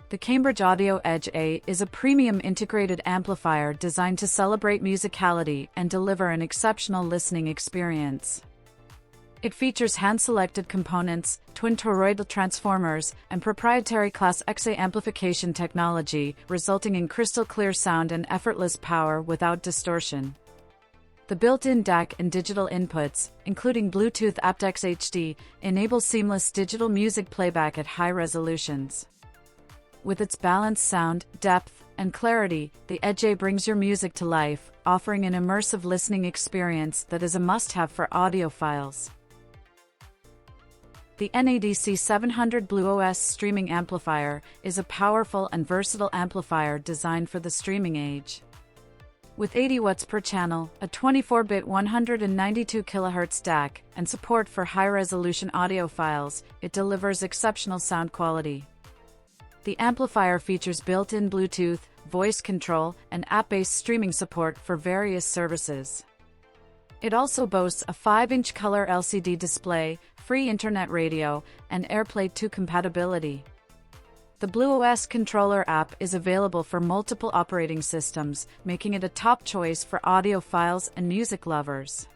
The Cambridge Audio Edge A is a premium integrated amplifier designed to celebrate musicality and deliver an exceptional listening experience. It features hand-selected components, twin toroidal transformers, and proprietary Class XA amplification technology, resulting in crystal-clear sound and effortless power without distortion. The built-in DAC and digital inputs, including Bluetooth aptX HD, enable seamless digital music playback at high resolutions. With its balanced sound, depth, and clarity, the Edge A brings your music to life, offering an immersive listening experience that is a must-have for audiophiles. The NADC 700 BluOS streaming amplifier is a powerful and versatile amplifier designed for the streaming age. With 80 watts per channel, a 24-bit 192 kHz DAC, and support for high-resolution audio files, it delivers exceptional sound quality. The amplifier features built-in Bluetooth, voice control, and app-based streaming support for various services. It also boasts a 5-inch color LCD display, free internet radio, and AirPlay 2 compatibility. The BluOS controller app is available for multiple operating systems, making it a top choice for audiophiles and music lovers.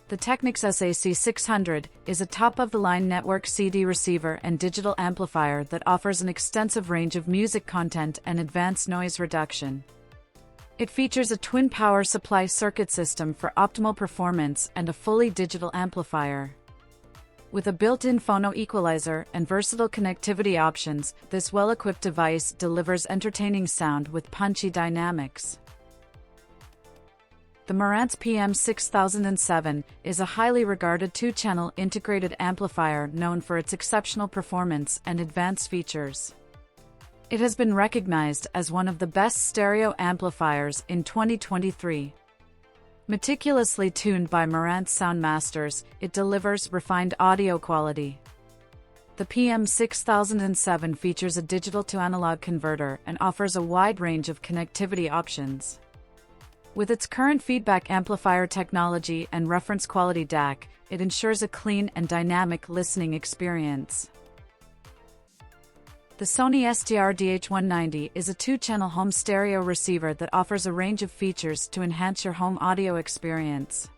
The Technics SAC600 is a top-of-the-line network CD receiver and digital amplifier that offers an extensive range of music content and advanced noise reduction. It features a twin power supply circuit system for optimal performance and a fully digital amplifier. With a built-in phono equalizer and versatile connectivity options, this well-equipped device delivers entertaining sound with punchy dynamics. The Marantz PM6007 is a highly regarded two-channel integrated amplifier known for its exceptional performance and advanced features. It has been recognized as one of the best stereo amplifiers in 2023. Meticulously tuned by Marantz Soundmasters, it delivers refined audio quality. The PM6007 features a digital-to-analog converter and offers a wide range of connectivity options. With its current feedback amplifier technology and reference quality DAC, it ensures a clean and dynamic listening experience. The Sony STR-DH190 is a two-channel home stereo receiver that offers a range of features to enhance your home audio experience.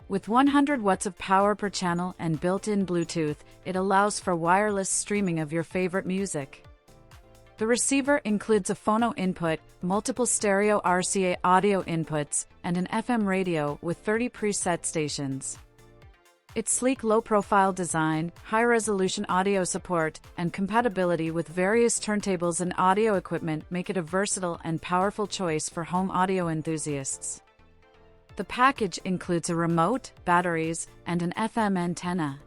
With 100 watts of power per channel and built-in Bluetooth, it allows for wireless streaming of your favorite music. The receiver includes a phono input, multiple stereo RCA audio inputs, and an FM radio with 30 preset stations. Its sleek low-profile design, high-resolution audio support, and compatibility with various turntables and audio equipment make it a versatile and powerful choice for home audio enthusiasts. The package includes a remote, batteries, and an FM antenna.